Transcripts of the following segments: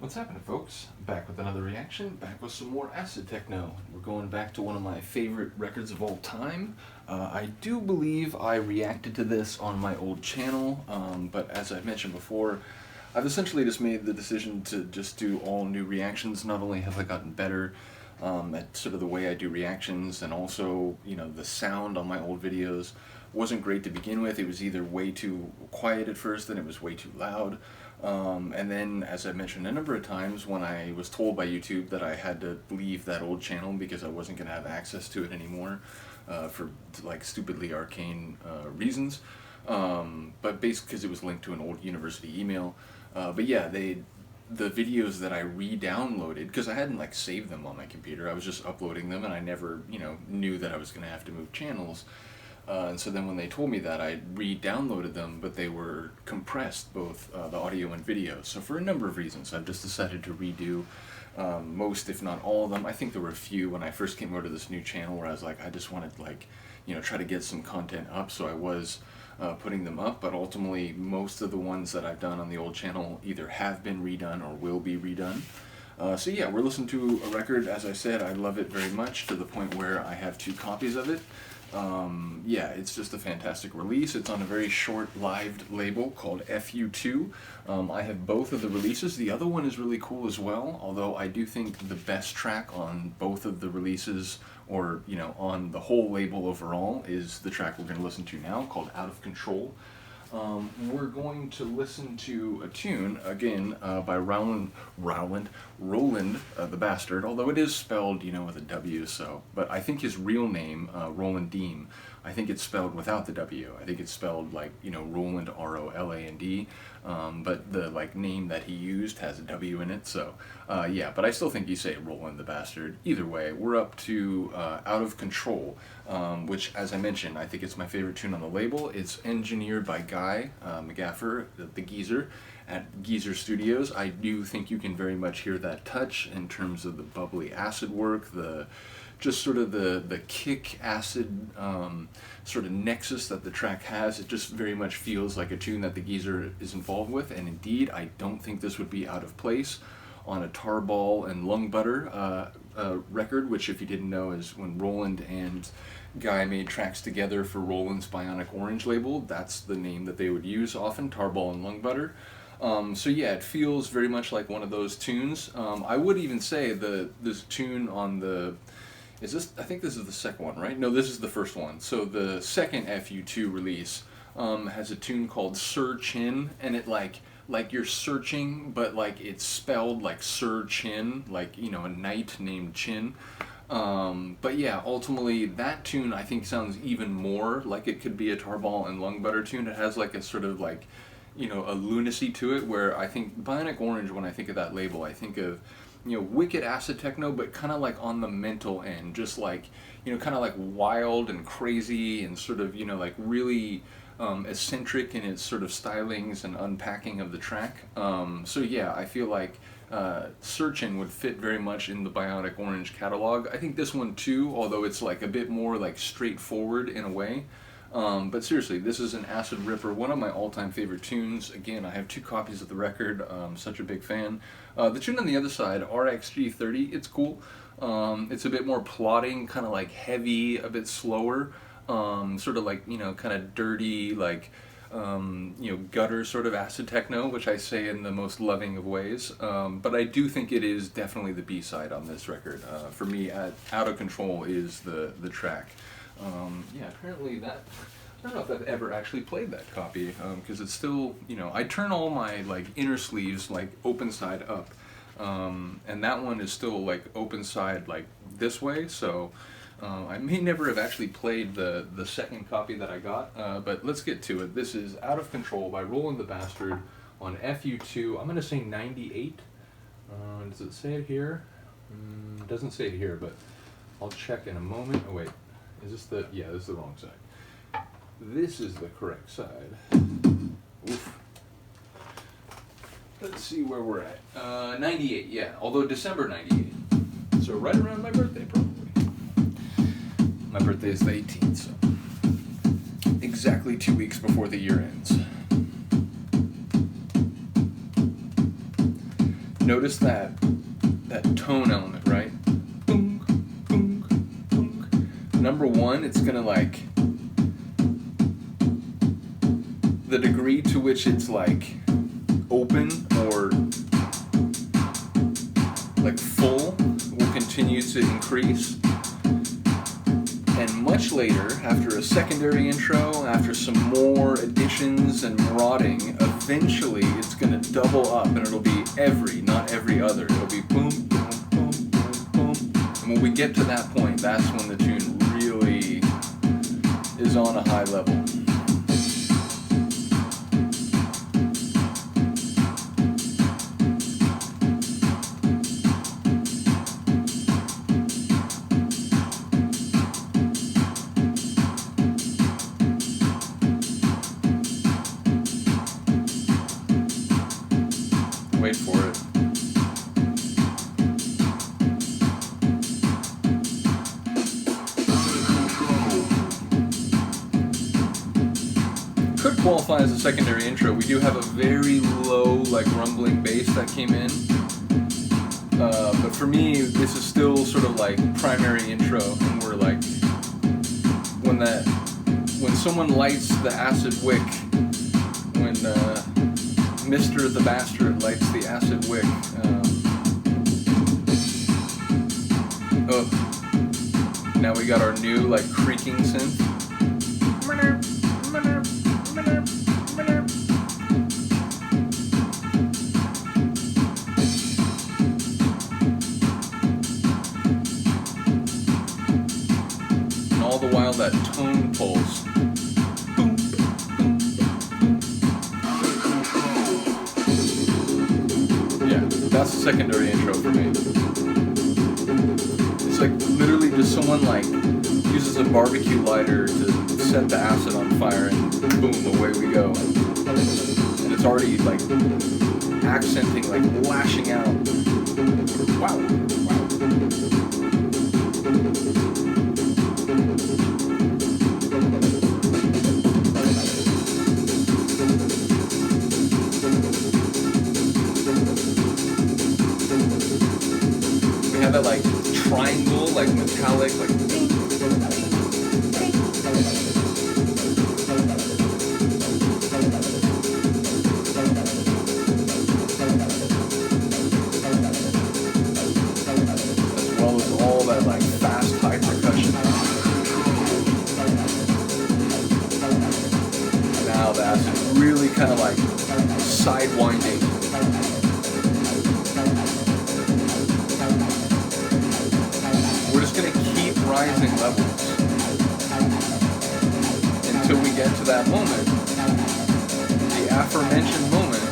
What's happening, folks? Back with another reaction, back with some more acid-techno. We're going back to one of my favorite records of all time. I do believe I reacted to this on my old channel, but as I mentioned before, I've essentially just made the decision to just do all new reactions. Not only have I gotten better at sort of the way I do reactions, and also, the sound on my old videos wasn't great to begin with. It was either way too quiet at first, then it was way too loud. And then, as I mentioned a number of times, when I was told by YouTube that I had to leave that old channel because I wasn't going to have access to it anymore for like stupidly arcane reasons, but basically because it was linked to an old university email. But yeah, the videos that I re-downloaded, because I hadn't like saved them on my computer, I was just uploading them, and I never knew that I was going to have to move channels. And so then when they told me that, I re-downloaded them, but they were compressed, both the audio and video. So for a number of reasons, I've just decided to redo most, if not all of them. I think there were a few when I first came over to this new channel where I was like, I just wanted to try to get some content up, so I was putting them up, but ultimately most of the ones that I've done on the old channel either have been redone or will be redone. So yeah, we're listening to a record. As I said, I love it very much, to the point where I have 2 copies of it. Yeah, it's just a fantastic release. It's on a very short-lived label called FU2. I have both of the releases. The other one is really cool as well, although I do think the best track on both of the releases, or on the whole label overall, is the track we're going to listen to now, called Out of Control. We're going to listen to a tune, again, by Rowland the Bastard, although it is spelled, with a W, so, but I think his real name, Rowland Deem, I think it's spelled without the W. I think it's spelled like, Rowland, R-O-L-A-N-D, but the, name that he used has a W in it, so, yeah, but I still think you say Rowland the Bastard. Either way, we're up to Out of Control, which, as I mentioned, I think it's my favorite tune on the label. It's engineered by Guy McGaffer, the Geezer, at Geezer Studios. I do think you can very much hear that touch in terms of the bubbly acid work, just sort of the kick acid sort of nexus that the track has. It just very much feels like a tune that the Geezer is involved with, and indeed, I don't think this would be out of place on a Tarball and Lung Butter record, which, if you didn't know, is when Rowland and Guy made tracks together for Rowland's Bionic Orange label. That's the name that they would use often, Tarball and Lung Butter. So yeah, it feels very much like one of those tunes. I would even say this tune on the... I think this is the second one, right? No, this is the first one. So the second FU2 release has a tune called Sir Chin, and it like you're searching, but it's spelled like Sir Chin, a knight named Chin. But yeah, ultimately that tune I think sounds even more like it could be a Tarball and Lung Butter tune. It has a sort of a lunacy to it, where I think Bionic Orange, when I think of that label, I think of wicked acid techno, but kind of on the mental end, just kind of wild and crazy, and sort of really eccentric in its sort of stylings and unpacking of the track. So yeah, I feel like Searchin' would fit very much in the Bionic Orange catalog. I think this one too, although it's a bit more straightforward in a way. But seriously, this is an acid ripper, one of my all-time favorite tunes. Again, I have 2 copies of the record, such a big fan. The tune on the other side, RXG30, it's cool. It's a bit more plodding, kind of heavy, a bit slower, sort of kind of dirty, gutter sort of acid techno, which I say in the most loving of ways. But I do think it is definitely the B-side on this record. For me, Out of Control is the track. Yeah, apparently that, I don't know if I've ever actually played that copy, because it's still, I turn all my, inner sleeves, open side up, and that one is still, open side, this way, so, I may never have actually played the second copy that I got, but let's get to it. This is Out of Control by Rowland the Bastard on FU2, I'm going to say 98, does it say it here? It doesn't say it here, but I'll check in a moment. Oh wait. Is this the... yeah, this is the wrong side. This is the correct side. Oof. Let's see where we're at. 98, yeah. Although December 98. So right around my birthday, probably. My birthday is the 18th, so... exactly 2 weeks before the year ends. Notice that tone element, right? Boom, boom, boom. Number one, it's gonna like, the degree to which it's like open or like full will continue to increase. And much later, after a secondary intro, after some more additions and marauding, eventually it's going to double up and it'll be every, not every other. It'll be boom, boom, boom, boom, boom. And when we get to that point, that's when the tune really is on a high level. Wait for it. Could qualify as a secondary intro. We do have a very low, like, rumbling bass that came in. But for me, this is still sort of like primary intro, and we're like, when someone lights the acid wick, when Mr. the Bastard lights the acid wick. Now we got our new like creaking synth. And all the while that tone pulse. That's a secondary intro for me. It's like literally just someone like uses a barbecue lighter to set the acid on fire and boom, away we go. And it's already like accenting, like lashing out. Wow, wow. Have that like triangle, like metallic, like as well as all that like fast high percussion. Now the acid's really kind of like sidewinding. Rising levels until we get to that moment, the aforementioned moment.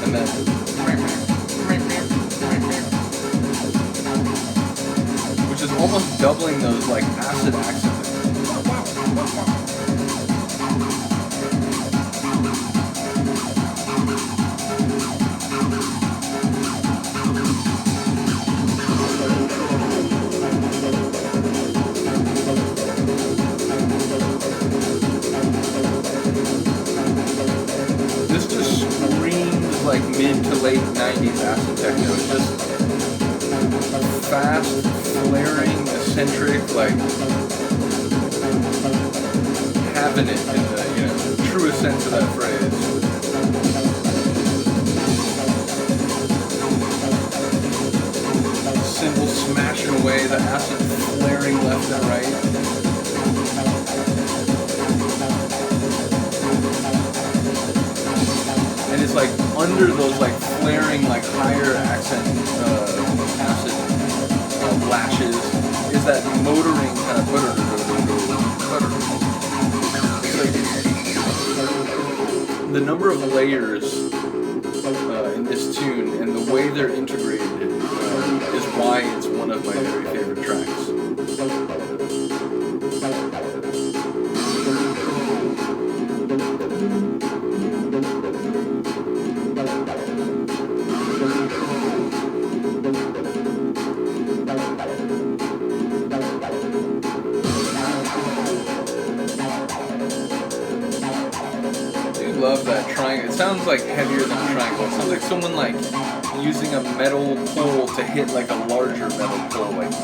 And then which is almost doubling those like acid accents. Like mid to late 90s acid techno. It's just fast, flaring, eccentric, like having it in the, truest sense of that phrase. Cymbals smashing away, the acid flaring left and right. And it's like under those like flaring like higher accent acid lashes is that motoring kind of butter. The number of layers in this tune and the way they're integrated is why it's one of my very favorite tracks. sounds like heavier than a triangle. It sounds like someone like using a metal pole to hit like a larger metal pole, like.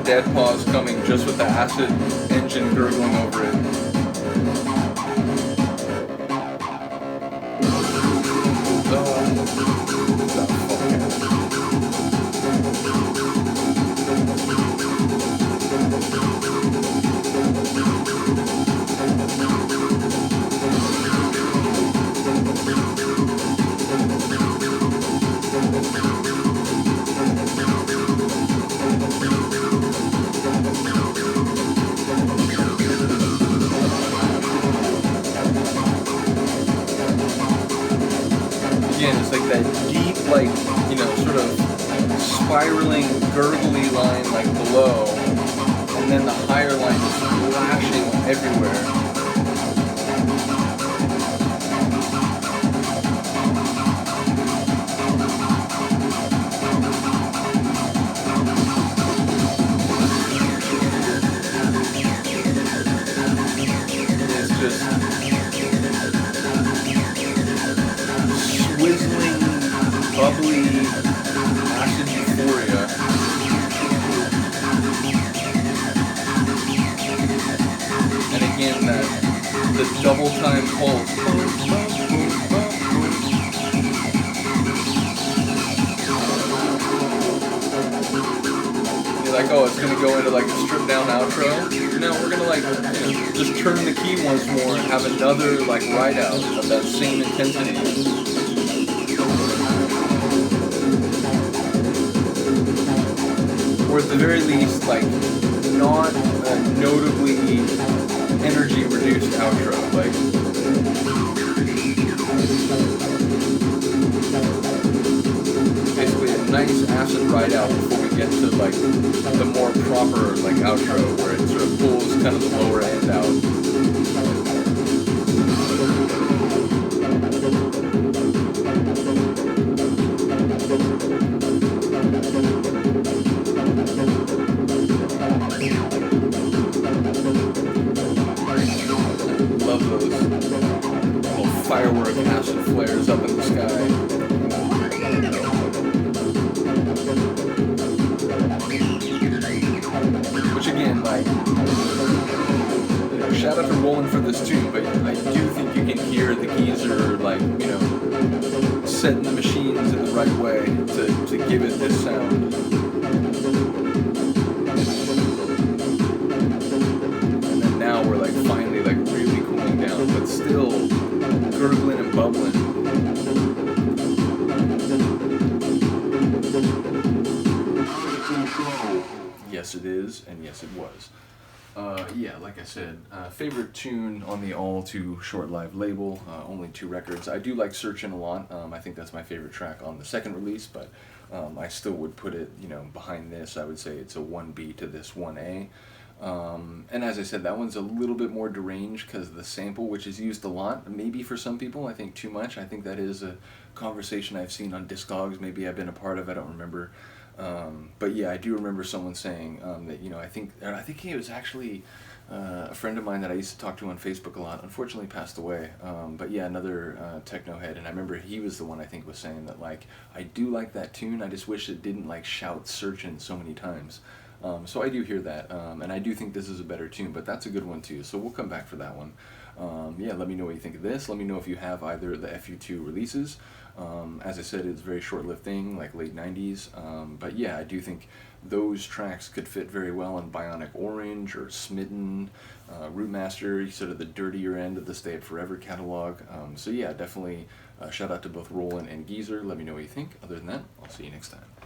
Dead pause coming just with the acid engine gurgling over it. It's like that deep, like, you know, sort of spiraling, gurgly line, like, below, and then the higher line just flashing everywhere. It's just whistling, bubbly, acid euphoria. And again, the double time pulse. You're like, oh, it's gonna go into like a stripped down outro. No, we're gonna like, you know, just turn the key once more and have another like ride out of that same intensity. Or at the very least, like, not a notably energy reduced outro, like. Basically a nice acid ride out before we get to like the more proper like outro where it sort of pulls kind of the lower end out. Love those little firework acid flares up in the sky. Which again, like, you know, shout out to Rowland for this too, but I do think you can hear the geezer, like, you know, setting the machines in the right way to give it this sound. And then now we're like finally like really cooling down, but still gurgling and bubbling. Yes, it is, and yes, it was. Yeah, like I said, favorite tune on the All Too Short Live label, only 2 records. I do like Searchin' a lot. I think that's my favorite track on the second release, but I still would put it, you know, behind this. I would say it's a 1B to this 1A. And as I said, that one's a little bit more deranged because of the sample, which is used a lot, maybe for some people, I think too much. I think that is a conversation I've seen on Discogs, maybe I've been a part of, I don't remember. But yeah, I do remember someone saying that, you know, I think it was actually a friend of mine that I used to talk to on Facebook a lot, unfortunately passed away. But yeah, another techno head, and I remember he was the one I think was saying that, like, I do like that tune, I just wish it didn't like shout Searchin' so many times. So I do hear that, and I do think this is a better tune, but that's a good one too, so we'll come back for that one. Yeah, let me know what you think of this. Let me know if you have either the FU2 releases. As I said, it's a very short-lived thing, like late 90s, but yeah, I do think those tracks could fit very well on Bionic Orange or Smitten, Rootmaster, sort of the dirtier end of the Stay Up Forever catalog. So yeah, definitely shout out to both Rowland and Geezer. Let me know what you think. Other than that, I'll see you next time.